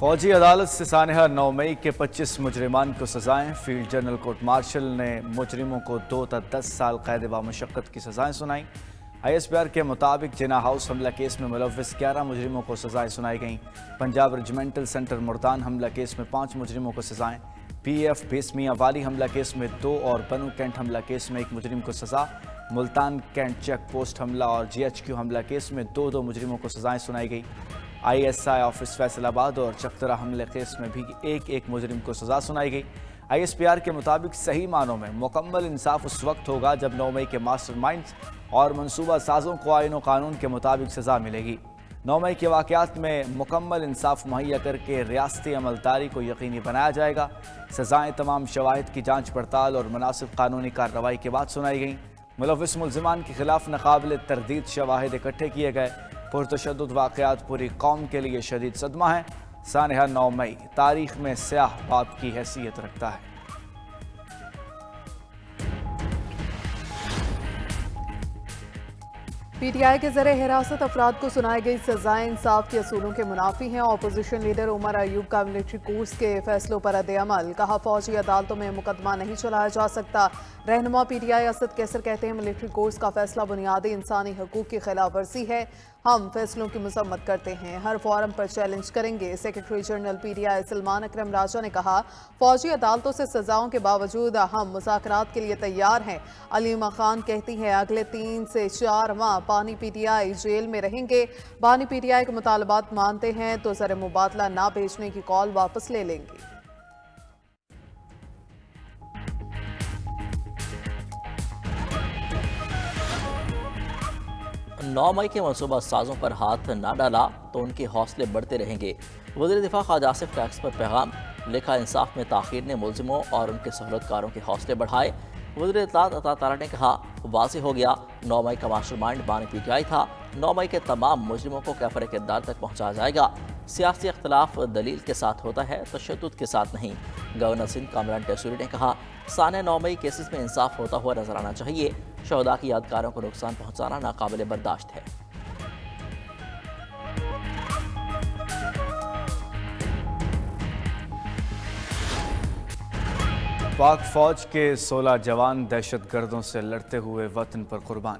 फौजी अदालत से सानहा 9 मई के 25 मुजरिमान को सजाएं। फील्ड जनरल कोर्ट मार्शल ने मुजरिमों को 2 ta 10 साल कैद बामुशक्कत की सजाएं सुनाई। ISPR के मुताबिक जिना हाउस हमला केस में मुलव्विस 11 मुजरिमों को सजाएं सुनाई गईं। पंजाब रेजिमेंटल सेंटर मुल्तान हमला केस में 5 मुजरिमों को सजाएं। PF बेस मियां वाली हमला केस में 2 और बनू कैंट हमला केस में 1 मुजरिम को सजा। मुल्तान कैंट चेक पोस्ट हमला और GHQ हमला केस में 2 मुजरिमों को सजाएं सुनाई गई। ISI ऑफिस फैसलाबाद और चकतरा हमले केस में भी एक मुजरिम को सजा सुनाई गई। ISPR के मुताबिक सही मानों में मुकम्मल इंसाफ उस वक्त होगा जब 9 मई के मास्टरमाइंड्स और मंसूबा साजों को आईन व कानून के मुताबिक सजा मिलेगी। 9 मई के वाक़यात में मुकम्मल इंसाफ मुहैया करके रियासती अमलदारी को यकीनी बनाया जाएगा। सजाएं तमाम शवाहिद की जांच पड़ताल और मुनासिब कानूनी कार्रवाई के बाद सुनाई गईं। मुलव्विस मुल्ज़िमान के खिलाफ नाकाबिल तरदीद शवाहिद इकट्ठे किए गए। पुरतशद्दुद वाक़यात पूरी कौम के लिए शदीद सदमा है। सानहा 9 मई तारीख में स्याह बाब की हैसियत रखता है। PTI के ज़रिए हिरासत अफराद को सुनाई गई सजाएं इंसाफ के असूलों के मुनाफी हैं। अपोजिशन लीडर उमर अयूब का मिलिट्री कोर्ट्स के फैसलों पर रद्द-ए-अमल। कहा, फौजी अदालतों में मुकदमा नहीं चलाया जा सकता। रहनुमा PTI असद कैसर कहते हैं, मिलिट्री कोर्ट्स का फैसला बुनियादी इंसानी हकूक़ की खिलाफ वर्जी है। हम फैसलों की मजम्मत करते हैं, हर फोरम पर चैलेंज करेंगे। सेक्रेटरी जनरल PTI सलमान अकरम राजा ने कहा, फौजी अदालतों से सजाओं के बावजूद हम मुज़ाकरात के लिए तैयार हैं। अलीमा खान कहती हैं, अगले 3 से 4 माह बानी PTI जेल में रहेंगे। बानी PTI के मुतालबात मानते हैं तो ज़र मुबादला ना भेजने की कॉल वापस ले लेंगे। 9 मई के मनसूबा साजों पर हाथ ना डाला तो उनके हौसले बढ़ते रहेंगे। वज़ीर दिफा ख्वाजा आसिफ टैक्स पर पैगाम लिखा, इंसाफ में ताख़ीर ने मुल्ज़िमों और उनके सहूलतकारों के हौसले बढ़ाए। वज़ीर इत्तलात अता तारा ने कहा, वाज़ेह हो गया 9 मई का मास्टरमाइंड बानी PTI था। 9 मई के तमाम मुजरिमों को कैफर किरदार तक पहुँचाया जाएगा। सियासी अख्तलाफ दलील के साथ होता है, तशद्दुद के साथ नहीं। गवर्नर सिंध कामरान टेसूरी ने कहा, सानहा 9 मई केसेस में इंसाफ होता हुआ नजर आना चाहिए। शहदा की यादगारों को नुकसान पहुँचाना नाकाबिले बर्दाश्त है। पाक फौज के 16 जवान दहशत गर्दों से लड़ते हुए वतन पर कुर्बान।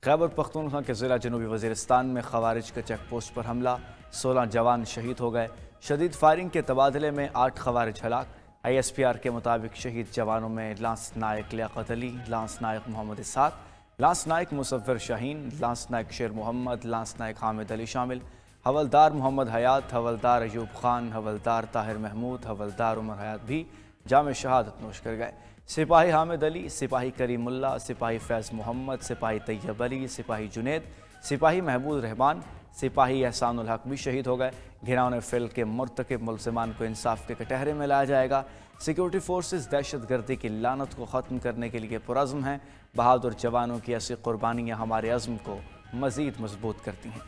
खैबर पख्तूनख्वा के ज़िला जनूबी वज़ीरिस्तान में खवारिज के चेक पोस्ट पर हमला, 16 जवान शहीद हो गए। शदीद फायरिंग के तबादले में 8 खवारिज हलाक। ISPR के मुताबिक शहीद जवानों में लांस नायक लियाकत अली, लांस नायक मोहम्मद इसाक, लांस नायक मुसव्विर शाहीन, लांस नायक शेर मोहम्मद, लांस नायक हामिद अली शामिल। हवलदार मोहम्मद हयात, हवलदार अयूब खान, हवलदार ताहिर महमूद, हवलदार उमर हयात भी जाम शहादत नोश कर गए। सिपाही हामिद अली, सिपाही करीमुल्ला, सिपाही फैज़ मोहम्मद, सिपाही तैयब अली, सिपाही जुनेद, सिपाही महबूब रहमान, सिपाही एहसानुल हक भी शहीद हो गए। घिनौने फिल के मुर्तकिब मुल्ज़िमान को इंसाफ के कटहरे में लाया जाएगा। सिक्योरिटी फोर्सेस दहशत गर्दी की लानत को ख़त्म करने के लिए पुरज़्म हैं। बहादुर जवानों की ऐसी कुर्बानियाँ हमारे अज़्म को मज़ीद मजबूत करती हैं।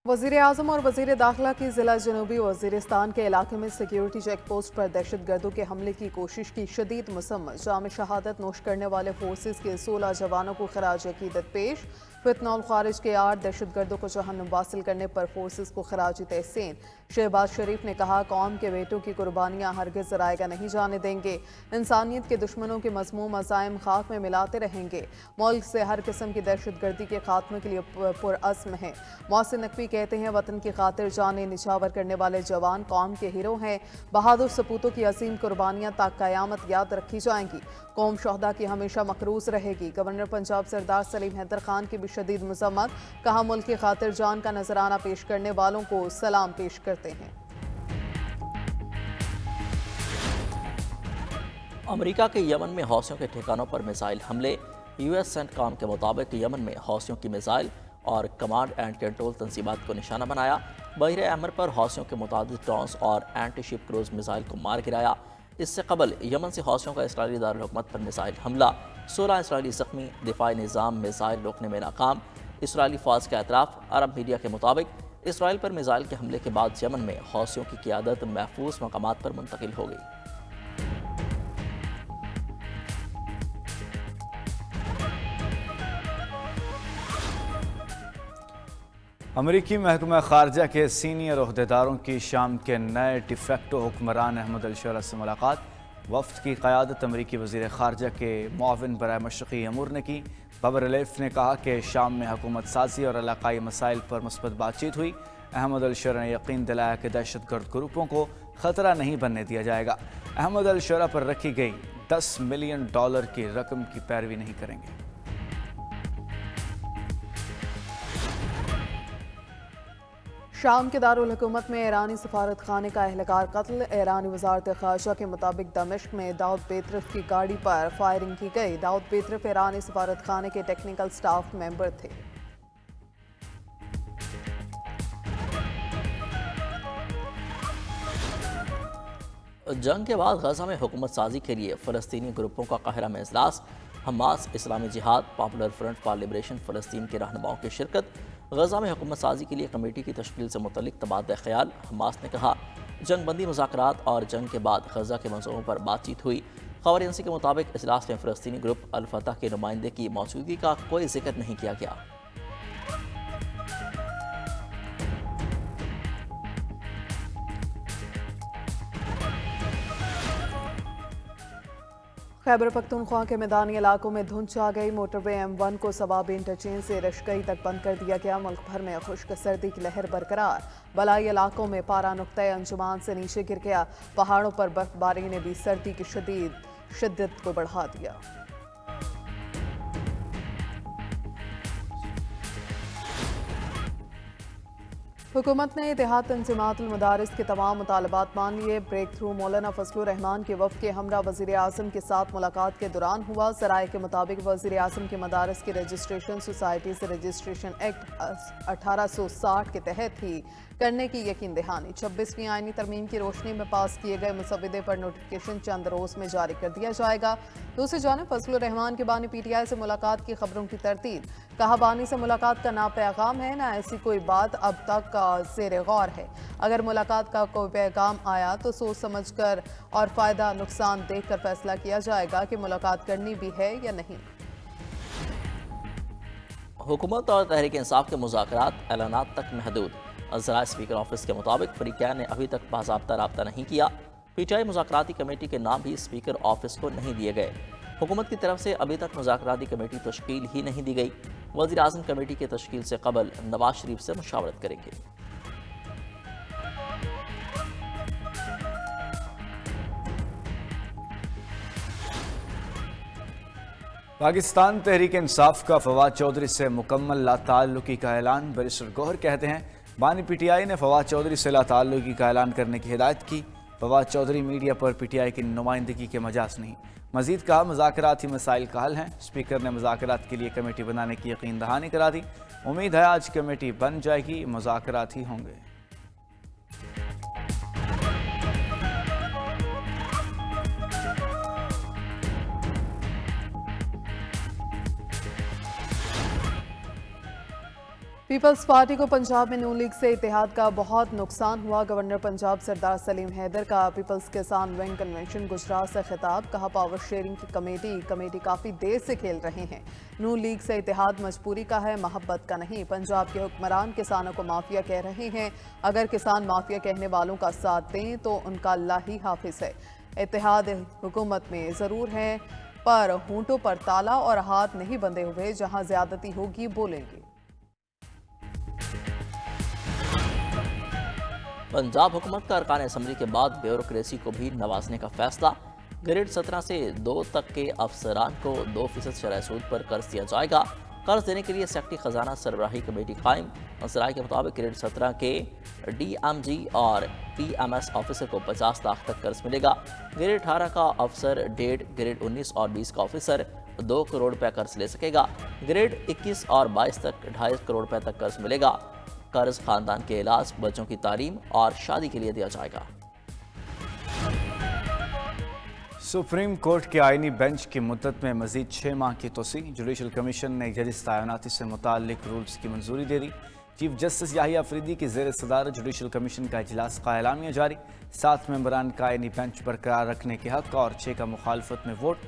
वज़ीर आज़म और वज़ीर दाखिला की ज़िला जनूबी वज़ीरिस्तान के इलाके में सिक्योरिटी चेक पोस्ट पर दहशत गर्दों के हमले की कोशिश की शदीद मसम्मत। जाम शहादत नोश करने वाले फोर्सेस के 16 जवानों को खराज अकीदत पेश। फितनौल खारिज के 8 दहशत गर्दों को जहन्नुम वासिल करने पर फोर्सेस को खराज तहसीन। शहबाज शरीफ ने कहा, कौम के बेटों की कुर्बानियाँ हरगिज़ ज़राएगा नहीं जाने देंगे। इंसानियत के दुश्मनों के मज़मूम अज़ाइम खाक में मिलाते रहेंगे। मुल्क से हर किस्म की दहशत गर्दी के खात्मे के लिए पुरअज़्म है। मोहसिन नकवी कहते हैं, वतन की खातिर जाने निछावर करने वाले जवान कौम के हीरो हैं। बहादुर सपूतों की अजीम कुर्बानियाँ ता क़यामत याद रखी जाएंगी। कौम शहदा की हमेशा मकरूज रहेगी। गवर्नर पंजाब सरदार सलीम हैदर खान की भी शदीद मज़म्मत। कहा, मुल्क की खातिर जान का नजराना पेश करने वालों को सलाम पेश करते हैं। अमेरिका के यमन में हौसियों के ठिकानों पर मिसाइल हमले। US सेंटकॉम के मुताबिक यमन में हौसियों की मिसाइल और कमांड एंड कंट्रोल तंसीबात को निशाना बनाया। बहरे अहमर पर हौसियों के मुताबिक ड्रोन्स और एंटी शिप क्रूज मिसाइल को मार गिराया। इससे कबल यमन से हौसियों का इसराइली दारुल हुकूमत पर मिसाइल हमला, 16 इसराइली ज़ख्मी। दिफाई निज़ाम मिसाइल रोकने में नाकाम। इसराइली फ़ौज का एतराफ़। अरब मीडिया के मुताबिक इसराइल पर मिसाइल के हमले के बाद यमन में हौसियों की क़ियादत महफूज मकामात पर मुंतकिल हो गई। امریکی محکمہ خارجہ کے سینئر عہدیداروں کی شام کے نئے ڈیفیکٹو حکمران احمد الشرع سے ملاقات۔ وفد کی قیادت امریکی وزیر خارجہ کے معاون برائے مشرقی امور نے کی۔ بابر ریلیف نے کہا کہ شام میں حکومت سازی اور علاقائی مسائل پر مثبت بات چیت ہوئی۔ احمد الشرع نے یقین دلایا کہ دہشت گرد گروپوں کو خطرہ نہیں بننے دیا جائے گا۔ احمد الشرع پر رکھی گئی $10 ملین کی رقم کی پیروی نہیں کریں گے۔ شام کے دارالحکومت میں ایرانی سفارت خانے کا اہلکار قتل۔ ایرانی وزارت خارجہ کے مطابق دمشق میں داؤد پیترف کی گاڑی پر فائرنگ کی گئی۔ داؤد پیترف ایرانی سفارت خانے کے ٹیکنیکل سٹاف ممبر تھے۔ جنگ کے بعد غزہ میں حکومت سازی کے لیے فلسطینی گروپوں کا قاہرہ میں اجلاس۔ حماس، اسلامی جہاد، پاپولر فرنٹ فار لبریشن فلسطین کے رہنماؤں کی شرکت۔ غزہ میں حکومت سازی کے لیے کمیٹی کی تشکیل سے متعلق تبادلہ خیال۔ حماس نے کہا جنگ بندی مذاکرات اور جنگ کے بعد غزہ کے منصوبوں پر بات چیت ہوئی۔ خبر ایجنسی کے مطابق اجلاس میں فلسطینی گروپ الفتح کے نمائندے کی موجودگی کا کوئی ذکر نہیں کیا گیا۔ خیبر پختونخوا کے میدانی علاقوں میں دھند چھا گئی۔ موٹر وے M1 کو صوابی انٹرچینج سے رشکئی تک بند کر دیا گیا۔ ملک بھر میں خشک سردی کی لہر برقرار۔ بالائی علاقوں میں پارہ نقطۂ انجمان سے نیچے گر گیا۔ پہاڑوں پر برف باری نے بھی سردی کی شدت کو بڑھا دیا۔ حکومت نے اتحاد تنظیمات المدارس کے تمام مطالبات مان لیے۔ بریک تھرو مولانا فضل الرحمان کے وفد کے ہمراہ وزیر اعظم کے ساتھ ملاقات کے دوران ہوا۔ ذرائع کے مطابق وزیر اعظم کے مدارس کی رجسٹریشن سوسائٹیز رجسٹریشن ایکٹ 1860 کے تحت ہی کرنے کی یقین دہانی۔ 26ویں آئینی ترمیم کی روشنی میں پاس کیے گئے مسودے پر نوٹیفیکیشن چند روز میں جاری کر دیا جائے گا۔ دوسری جانب فضل الرحمان کے بانی PTI سے ملاقات کی خبروں کی تردید۔ کہا بانی سے ملاقات کا نہ پیغام ہے، نہ ایسی کوئی بات اب تک کا زیر غور ہے۔ اگر ملاقات کا کوئی پیغام آیا تو سوچ سمجھ کر اور فائدہ نقصان دیکھ کر فیصلہ کیا جائے گا کہ ملاقات کرنی بھی ہے یا نہیں۔ حکومت اور تحریک انصاف کے مذاکرات اعلانات تک محدود۔ ذرائع اسپیکر آفس کے مطابق فریقین نے ابھی تک باضابطہ رابطہ نہیں کیا۔ PTI مذاکراتی کمیٹی کے نام بھی اسپیکر آفس کو نہیں دیے گئے۔ حکومت کی طرف سے ابھی تک مذاکراتی کمیٹی تشکیل ہی نہیں دی گئی۔ وزیر اعظم کمیٹی کے تشکیل سے قبل نواز شریف سے مشاورت کریں گے۔ پاکستان تحریک انصاف کا فواد چودھری سے مکمل لا تعلقی کا اعلان۔ بیرسٹر گوہر کہتے ہیں بانی PTI نے فواد چودھری سے لا تعلقی کا اعلان کرنے کی ہدایت کی۔ فواد چودھری میڈیا پر PTI کی نمائندگی کے مجاز نہیں۔ مزید کہا مذاکراتی مسائل کا حل ہیں۔ اسپیکر نے مذاکرات کے لیے کمیٹی بنانے کی یقین دہانی کرا دی۔ امید ہے آج کمیٹی بن جائے گی، مذاکرات ہی ہوں گے۔ پیپلز پارٹی کو پنجاب میں نون لیگ سے اتحاد کا بہت نقصان ہوا۔ گورنر پنجاب سردار سلیم حیدر کا پیپلز کسان ونگ کنونشن گجرات سے خطاب۔ کہا پاور شیئرنگ کی کمیٹی کافی دیر سے کھیل رہے ہیں۔ نون لیگ سے اتحاد مجبوری کا ہے، محبت کا نہیں۔ پنجاب کے حکمران کسانوں کو مافیا کہہ رہے ہیں۔ اگر کسان مافیا کہنے والوں کا ساتھ دیں تو ان کا اللہ ہی حافظ ہے۔ اتحاد حکومت میں ضرور ہے پر ہونٹوں پر تالا اور ہاتھ نہیں بندھے ہوئے۔ جہاں زیادتی ہوگی بولیں گے۔ پنجاب حکومت کا ارکان اسمبلی کے بعد بیوروکریسی کو بھی نوازنے کا فیصلہ۔ گریڈ 17 سے 2 تک کے افسران کو 2% شرح سود پر قرض دیا جائے گا۔ قرض دینے کے لیے سیکٹری خزانہ سربراہی کمیٹی قائم۔ ذرائع کے مطابق گریڈ 17 کے DMG اور PMS آفیسر کو 50 لاکھ تک قرض ملے گا۔ گریڈ 18 کا افسر 1.5، گریڈ 19 اور 20 کا آفیسر 2 کروڑ روپے قرض لے سکے گا۔ گریڈ 21 اور 22 تک 2.5 کروڑ روپے تک قرض ملے گا۔ قرض خاندان کے علاج، بچوں کی تعلیم اور شادی کے لیے دیا جائے گا۔ سپریم کورٹ کے آئینی بینچ کی مدت میں مزید 6 ماہ کی توسیع۔ جوڈیشل کمیشن نے ججز تعیناتی سے متعلق رولز کی منظوری دے دی۔ چیف جسٹس یحییٰ افریدی کی زیر صدارت جوڈیشل کمیشن کا اجلاس کا اعلامیہ جاری۔ 7 ممبران کا آئینی بینچ برقرار رکھنے کے حق اور 6 کا مخالفت میں ووٹ۔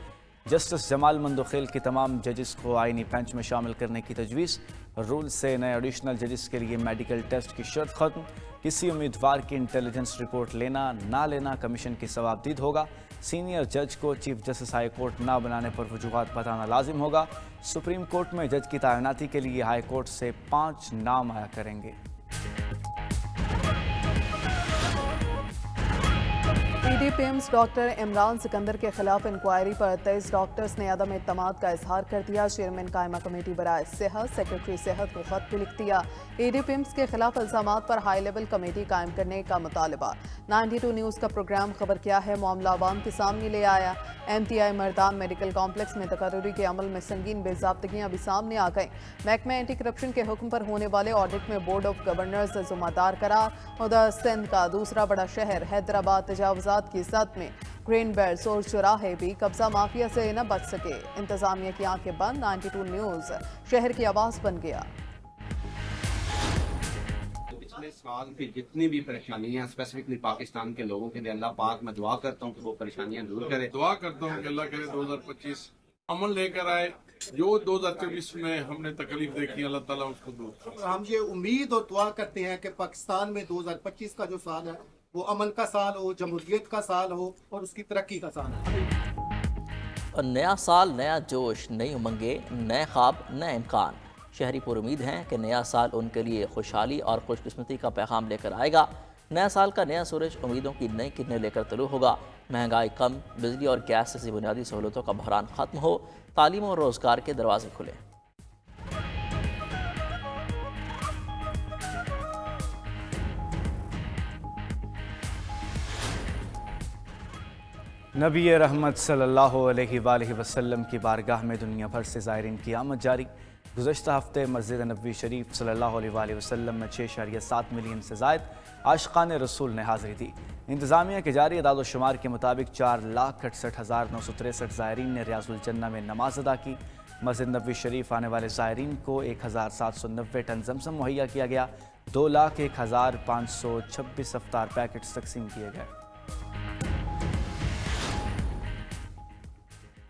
जस्टिस जमाल मंदोखेल की तमाम जजेस को आईनी बेंच में शामिल करने की तजवीज़। रूल से नए एडिशनल जजेस के लिए मेडिकल टेस्ट की शर्त खत्म। किसी उम्मीदवार की इंटेलिजेंस रिपोर्ट लेना ना लेना कमीशन की सवाबदीद होगा। सीनियर जज को चीफ जस्टिस हाई कोर्ट ना बनाने पर वजूहात बताना लाजिम होगा। सुप्रीम कोर्ट में जज की तैनाती के लिए हाई कोर्ट से 5 नाम आया करेंगे। पीडीपीएम्स डॉक्टर इमरान सिकंदर के खिलाफ इंक्वायरी पर 23 डॉक्टर्स ने अदम एतमाद का इजहार कर दिया। चेयरमैन कायमा कमेटी बराए सेहत सेक्रेटरी सेहत को खत भी लिख दिया। पीडीपीएम्स के खिलाफ इल्जामात पर हाई लेवल कमेटी कायम करने का मुतालबा। 92 न्यूज़ का प्रोग्राम खबर क्या है मामला आवाम के सामने ले आया। MTI मर्दान मेडिकल कॉम्प्लेक्स में तकर्री के अमल में संगीन बेज़ाब्तगियां भी सामने आ गईं। महकमा एंटी करप्शन के हुक्म पर होने वाले ऑडिट में बोर्ड ऑफ गवर्नर्स ज़िम्मेदार करार। उधर सिंध का दूसरा बड़ा शहर हैदराबाद तजावुज़ात की जद में ग्रीन बेल्ट्स और चौराहे भी कब्जा माफिया से न बच सके। इंतजामिया की आंखें बंद। 92 न्यूज़ शहर की आवाज़ बन गया। पिछले साल की जितनी भी परेशानियां स्पेसिफिकली पाकिस्तान के लोगों के लिए अल्लाह पाक मैं दुआ करता हूँ कि वो परेशानियां दूर करे। दुआ करता हूँ कि अल्लाह करे 2025 अमन लेकर आए। जो 2024 में हमने तकलीफ देखी अल्लाह ताला उसको दूर करे। हम ये उम्मीद और दुआ करते हैं कि पाकिस्तान में 2025 का जो साल है वो अमन का साल हो, जमहूरियत का साल हो और उसकी तरक्की का साल हो। और नया साल, नया जोश, नई उमंगे, नए ख्वाब, नए इम्कान। शहरी पर उम्मीद हैं कि नया साल उनके लिए खुशहाली और खुशकिस्मती का पैगाम लेकर आएगा। नया साल का नया सूरज उम्मीदों की नई किरणें लेकर तलू होगा। महंगाई कम, बिजली और गैस जैसी बुनियादी सहूलतों का बहरान ख़त्म हो, तालीम और रोज़गार के दरवाजे खुले। नबी रहमत सल्लल्लाहु अलैहि वसल्लम की बारगाह में दुनिया भर से ज़ायरीन की आमद जारी। गुज़श्ता हफ्ते मस्जिद नबवी शरीफ सल्लल्लाहु अलैहि वसल्लम में 6.7 मिलियन से ज़ायद आशिक़ान रसूल ने हाज़िरी दी। इंतज़ामिया के जारी अदाद-ओ-शुमार के मुताबिक 4,68,963 ज़ायरीन ने रियाज़ुल जन्ना में नमाज अदा की। मस्जिद नबवी शरीफ आने वाले ज़ायरीन को 1,790 टन ज़मज़म मुहैया किया गया। 2,01,526 अफ्तार पैकेट्स तकसीम किए गए।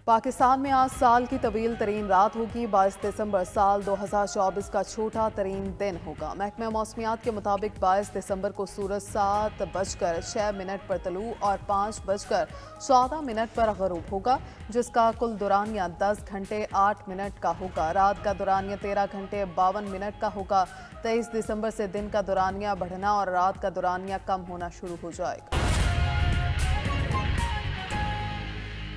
पाकिस्तान में आज साल की तवील तरीन रात होगी। 22 दिसंबर साल 2024 का छोटा तरीन दिन होगा। महकमा मौसमियात के मुताबिक 22 दिसंबर को सूरज 7:06 पर तलू और 5:14 पर गरूब होगा, जिसका कुल दुरानिया 10 घंटे 8 मिनट का होगा। रात का दुरानिया 13 घंटे 52 मिनट का होगा। 23 दिसंबर से दिन का दुरानिया बढ़ना और रात का दुरानिया कम होना शुरू हो जाएगा।